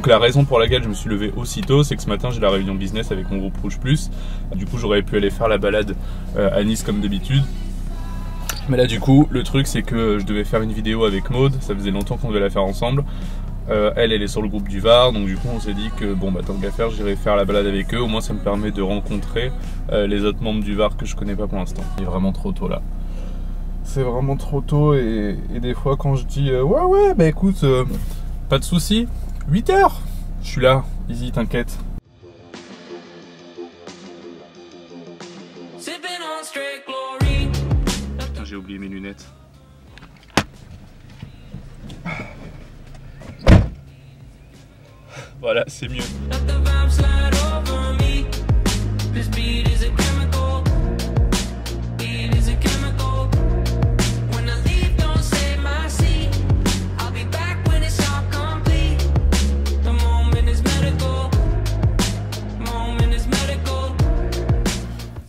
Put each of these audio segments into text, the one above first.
Donc la raison pour laquelle je me suis levé aussitôt, c'est que ce matin j'ai la réunion business avec mon groupe Rouge Plus. Du coup j'aurais pu aller faire la balade à Nice comme d'habitude. Mais là du coup le truc c'est que je devais faire une vidéo avec Maud, ça faisait longtemps qu'on devait la faire ensemble. Elle est sur le groupe du Var, donc du coup on s'est dit que bon bah tant qu'à faire j'irai faire la balade avec eux, au moins ça me permet de rencontrer les autres membres du Var que je connais pas pour l'instant. Il est vraiment trop tôt là. C'est vraiment trop tôt et des fois quand je dis ouais bah écoute pas de soucis, 8 h je suis là, easy t'inquiète. Putain j'ai oublié mes lunettes. Voilà, c'est mieux.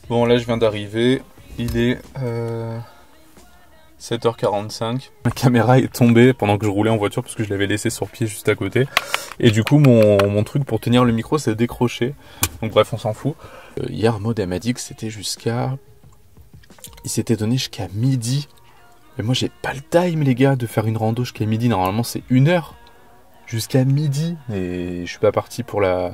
Bon là je viens d'arriver, il est 7h45. Ma caméra est tombée pendant que je roulais en voiture parce que je l'avais laissée sur pied juste à côté. Et du coup mon truc pour tenir le micro s'est décroché. Donc bref on s'en fout. Hier Maud elle m'a dit que c'était jusqu'à... Il s'était donné jusqu'à midi. Mais moi j'ai pas le time les gars de faire une rando jusqu'à midi. Normalement c'est 1 heure. Jusqu'à midi. Et je suis pas parti pour la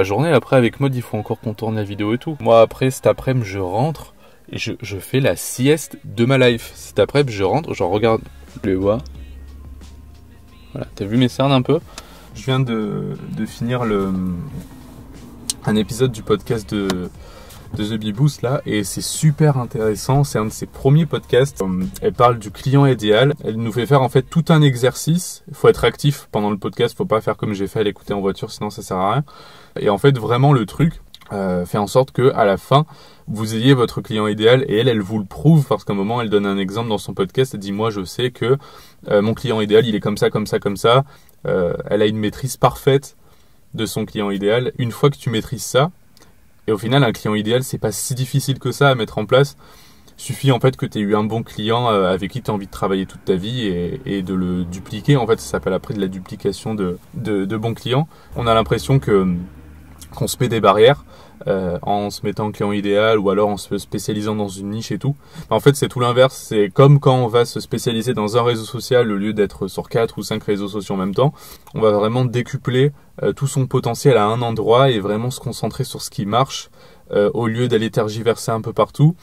journée. Après avec Maud il faut encore qu'on tourne la vidéo et tout. Moi après cet après-midi je rentre. Et je fais la sieste de ma life. Cet après-midi, je rentre, je regarde les voix. Voilà, t'as vu mes cernes un peu? Je viens de finir un épisode du podcast de The Bee Boost là, et c'est super intéressant. C'est un de ses premiers podcasts. Elle parle du client idéal. Elle nous fait faire en fait tout un exercice. Il faut être actif pendant le podcast. Faut pas faire comme j'ai fait à l'écouter en voiture, sinon ça sert à rien. Et en fait, vraiment le truc fait en sorte que à la fin vous ayez votre client idéal, et elle vous le prouve parce qu'à un moment elle donne un exemple dans son podcast. Elle dit moi je sais que mon client idéal il est comme ça, comme ça, comme ça. Elle a une maîtrise parfaite de son client idéal. Une fois que tu maîtrises ça, et au final un client idéal c'est pas si difficile que ça à mettre en place. Il suffit en fait que tu aies eu un bon client avec qui tu as envie de travailler toute ta vie et de le dupliquer. En fait ça s'appelle après de la duplication de bons clients. On a l'impression qu'on se met des barrières en se mettant client idéal ou alors en se spécialisant dans une niche et tout. En fait c'est tout l'inverse, c'est comme quand on va se spécialiser dans un réseau social au lieu d'être sur 4 ou 5 réseaux sociaux en même temps. On va vraiment décupler tout son potentiel à un endroit et vraiment se concentrer sur ce qui marche au lieu d'aller tergiverser un peu partout.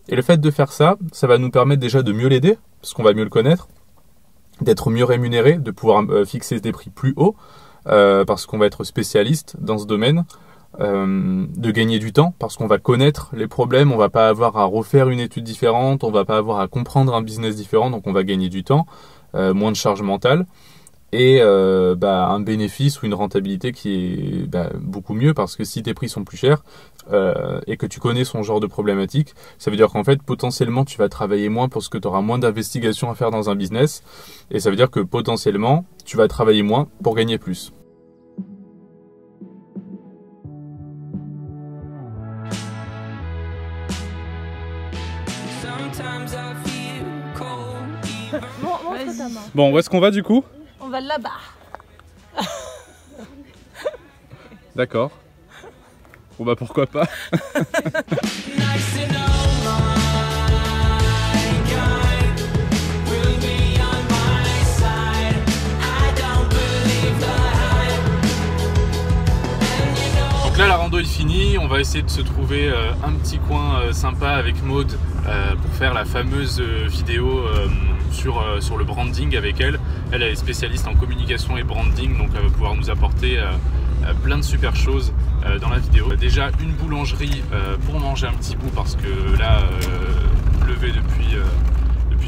Et le fait de faire ça, ça va nous permettre déjà de mieux l'aider parce qu'on va mieux le connaître, d'être mieux rémunéré, de pouvoir fixer des prix plus hauts parce qu'on va être spécialiste dans ce domaine. De gagner du temps parce qu'on va connaître les problèmes, on va pas avoir à refaire une étude différente, on va pas avoir à comprendre un business différent, donc on va gagner du temps, moins de charge mentale et un bénéfice ou une rentabilité qui est beaucoup mieux parce que si tes prix sont plus chers et que tu connais son genre de problématique, ça veut dire qu'en fait potentiellement tu vas travailler moins parce que tu auras moins d'investigation à faire dans un business et ça veut dire que potentiellement tu vas travailler moins pour gagner plus. Montre ta main. Bon, où est-ce qu'on va du coup? On va là-bas. D'accord. Bon bah pourquoi pas. Donc là la rando est finie, on va essayer de se trouver un petit coin sympa avec Maud pour faire la fameuse vidéo sur le branding avec elle. Elle est spécialiste en communication et branding, donc elle va pouvoir nous apporter plein de super choses dans la vidéo. Déjà une boulangerie pour manger un petit bout parce que là, levé depuis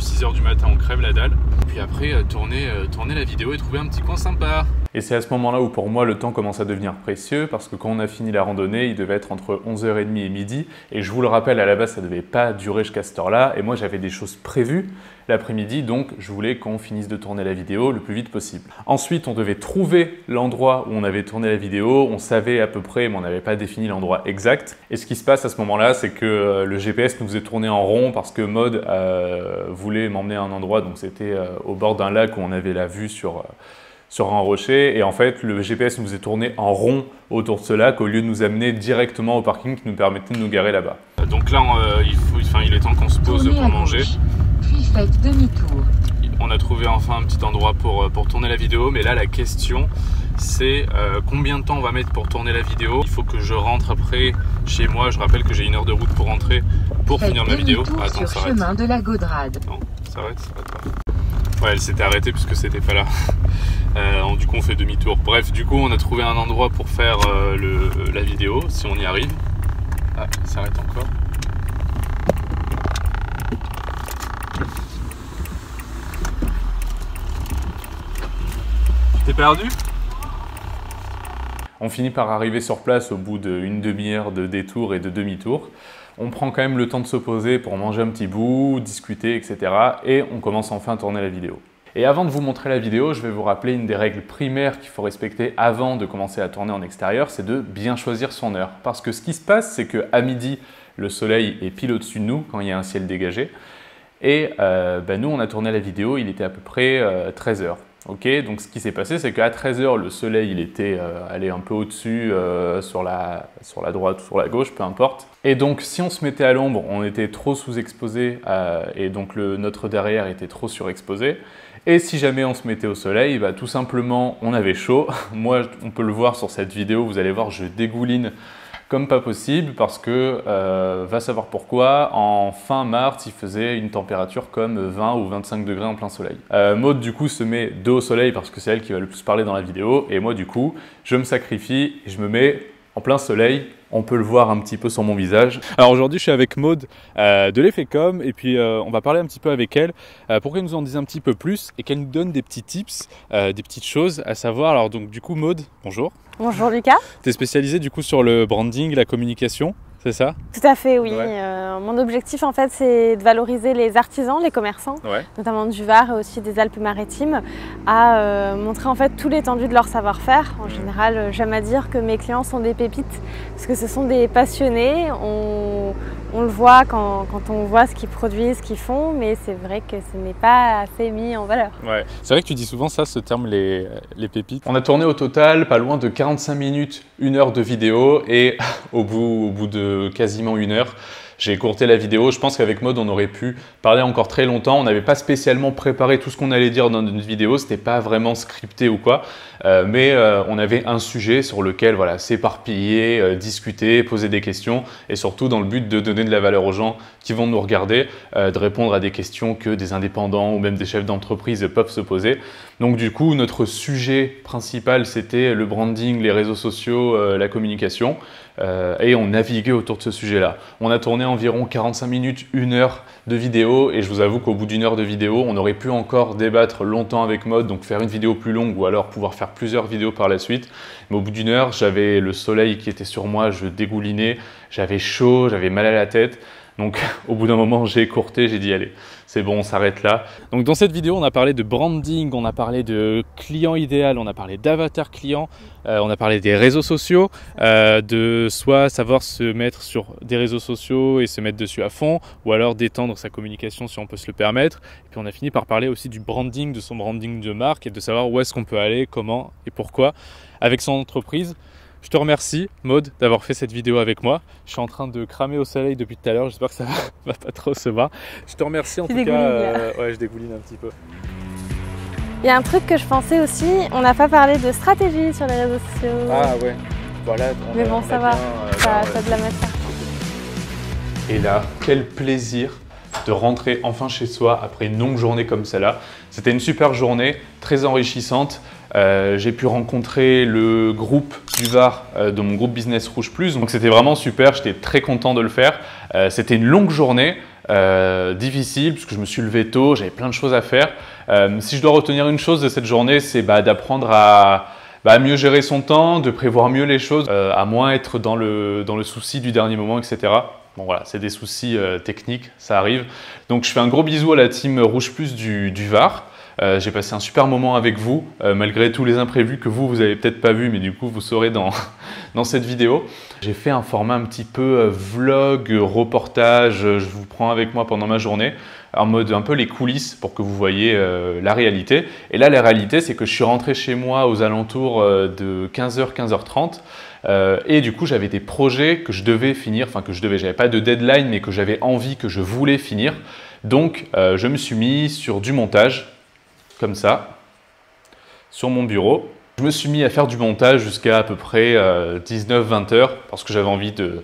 6 h du matin, on crève la dalle. Puis après, tourner la vidéo et trouver un petit coin sympa. Et c'est à ce moment-là où pour moi le temps commence à devenir précieux parce que quand on a fini la randonnée, il devait être entre 11h30 et midi. Et je vous le rappelle, à la base, ça ne devait pas durer jusqu'à cette heure-là. Et moi, j'avais des choses prévues l'après-midi, donc je voulais qu'on finisse de tourner la vidéo le plus vite possible. Ensuite, on devait trouver l'endroit où on avait tourné la vidéo. On savait à peu près, mais on n'avait pas défini l'endroit exact. Et ce qui se passe à ce moment-là, c'est que le GPS nous faisait tourner en rond parce que Maud voulait m'emmener à un endroit. Donc c'était au bord d'un lac où on avait la vue sur sur un rocher et en fait le GPS nous faisait tourner en rond autour de ce lac au lieu de nous amener directement au parking qui nous permettait de nous garer là-bas. Donc là il est temps qu'on se pose pour manger. Puis faites demi-tour. On a trouvé enfin un petit endroit pour tourner la vidéo, mais là la question c'est combien de temps on va mettre pour tourner la vidéo. Il faut que je rentre après chez moi, je rappelle que j'ai 1 heure de route pour rentrer pour finir ma vidéo. Attends, sur chemin de la Gaudrade. Non, ça s'arrête pas. Ouais, elle s'était arrêtée puisque c'était pas là. Du coup on fait demi-tour. Bref, du coup on a trouvé un endroit pour faire la vidéo, si on y arrive. Ah, il s'arrête encore. T'es perdu? On finit par arriver sur place au bout d'une demi-heure de détour et de demi-tour. On prend quand même le temps de se poser pour manger un petit bout, discuter, etc. Et on commence enfin à tourner la vidéo. Et avant de vous montrer la vidéo, je vais vous rappeler une des règles primaires qu'il faut respecter avant de commencer à tourner en extérieur, c'est de bien choisir son heure. Parce que ce qui se passe, c'est qu'à midi, le soleil est pile au-dessus de nous quand il y a un ciel dégagé. Et nous, on a tourné la vidéo, il était à peu près 13 h. Ok, donc ce qui s'est passé, c'est qu'à 13 h, le soleil il était allé un peu au-dessus, sur la droite ou sur la gauche, peu importe. Et donc, si on se mettait à l'ombre, on était trop sous-exposé et donc notre derrière était trop surexposé. Et si jamais on se mettait au soleil, bah, tout simplement, on avait chaud. Moi, on peut le voir sur cette vidéo, vous allez voir, je dégouline comme pas possible parce que, va savoir pourquoi, en fin mars, il faisait une température comme 20 ou 25 degrés en plein soleil. Maud, du coup, se met dos au soleil parce que c'est elle qui va le plus parler dans la vidéo. Et moi, du coup, je me sacrifie et je me mets en plein soleil. On peut le voir un petit peu sur mon visage. Alors aujourd'hui, je suis avec Maud de l'Effet Com et puis on va parler un petit peu avec elle pour qu'elle nous en dise un petit peu plus et qu'elle nous donne des petits tips, des petites choses à savoir. Alors donc du coup, Maud, bonjour. Bonjour Lucas. Tu es spécialisée du coup sur le branding, la communication, c'est ça? Tout à fait, oui. Ouais. Mon objectif en fait, c'est de valoriser les artisans, les commerçants, Ouais. notamment du Var et aussi des Alpes-Maritimes, à montrer en fait tout l'étendue de leur savoir-faire. En général, j'aime à dire que mes clients sont des pépites parce que ce sont des passionnés. On le voit quand on voit ce qu'ils produisent, ce qu'ils font, mais c'est vrai que ce n'est pas assez mis en valeur. Ouais, c'est vrai que tu dis souvent ça, ce terme, les pépites. On a tourné au total pas loin de 45 minutes, 1 heure de vidéo et au bout de quasiment 1 heure, j'ai écourté la vidéo. Je pense qu'avec Maud, on aurait pu parler encore très longtemps. On n'avait pas spécialement préparé tout ce qu'on allait dire dans une vidéo. C'était pas vraiment scripté ou quoi. Mais on avait un sujet sur lequel voilà, s'éparpiller, discuter, poser des questions et surtout dans le but de donner de la valeur aux gens qui vont nous regarder, de répondre à des questions que des indépendants ou même des chefs d'entreprise peuvent se poser. Donc du coup, notre sujet principal, c'était le branding, les réseaux sociaux, la communication. Et on naviguait autour de ce sujet-là. On a tourné environ 45 minutes, 1 heure de vidéo et je vous avoue qu'au bout d'1 heure de vidéo, on aurait pu encore débattre longtemps avec Maud, donc faire une vidéo plus longue ou alors pouvoir faire plusieurs vidéos par la suite. Mais au bout d'1 heure, j'avais le soleil qui était sur moi, je dégoulinais, j'avais chaud, j'avais mal à la tête. Donc au bout d'un moment, j'ai écourté, j'ai dit allez, c'est bon, on s'arrête là. Donc dans cette vidéo, on a parlé de branding, on a parlé de client idéal, on a parlé d'avatar client, on a parlé des réseaux sociaux, de soit savoir se mettre sur des réseaux sociaux et se mettre dessus à fond, ou alors d'étendre sa communication si on peut se le permettre. Et puis on a fini par parler aussi du branding, de son branding de marque et de savoir où est-ce qu'on peut aller, comment et pourquoi avec son entreprise. Je te remercie, Maud, d'avoir fait cette vidéo avec moi. Je suis en train de cramer au soleil depuis tout à l'heure. J'espère que ça va pas trop se voir. Je te remercie en tout cas. Ouais, je dégouline un petit peu. Il y a un truc que je pensais aussi, on n'a pas parlé de stratégie sur les réseaux sociaux. Ah ouais, voilà. Mais bon, ça va, ça a de la matière. Et là, quel plaisir de rentrer enfin chez soi après une longue journée comme celle-là. C'était une super journée, très enrichissante. J'ai pu rencontrer le groupe du Var de mon groupe Business Rouge Plus, donc c'était vraiment super, j'étais très content de le faire. C'était une longue journée, difficile puisque je me suis levé tôt, j'avais plein de choses à faire. Si je dois retenir une chose de cette journée, c'est d'apprendre à mieux gérer son temps, de prévoir mieux les choses, à moins être dans le souci du dernier moment, etc. Bon voilà, c'est des soucis techniques, ça arrive. Donc je fais un gros bisou à la team Rouge Plus du Var. J'ai passé un super moment avec vous, malgré tous les imprévus que vous n'avez peut-être pas vus, mais du coup vous saurez dans cette vidéo. J'ai fait un format un petit peu vlog, reportage, je vous prends avec moi pendant ma journée, en mode un peu les coulisses pour que vous voyez la réalité. Et là, la réalité, c'est que je suis rentré chez moi aux alentours de 15h, 15h30. Et du coup, j'avais des projets que je devais finir, enfin que je devais, j'avais pas de deadline, mais que j'avais envie, que je voulais finir. Donc, je me suis mis sur du montage, comme ça, sur mon bureau. Je me suis mis à faire du montage jusqu'à peu près 19-20 heures parce que j'avais envie de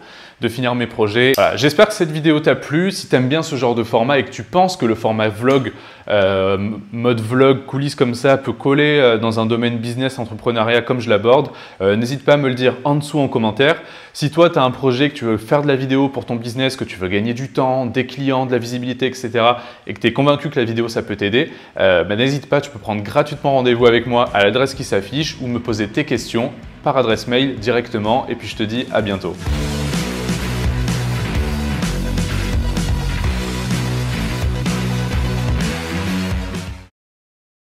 finir mes projets. Voilà, j'espère que cette vidéo t'a plu. Si tu aimes bien ce genre de format et que tu penses que le format vlog, mode vlog, coulisses comme ça, peut coller dans un domaine business, entrepreneuriat comme je l'aborde, n'hésite pas à me le dire en dessous en commentaire. Si toi, tu as un projet, que tu veux faire de la vidéo pour ton business, que tu veux gagner du temps, des clients, de la visibilité, etc. et que tu es convaincu que la vidéo, ça peut t'aider, n'hésite pas, tu peux prendre gratuitement rendez-vous avec moi à l'adresse qui s'affiche ou me poser tes questions par adresse mail directement. Et puis, je te dis à bientôt.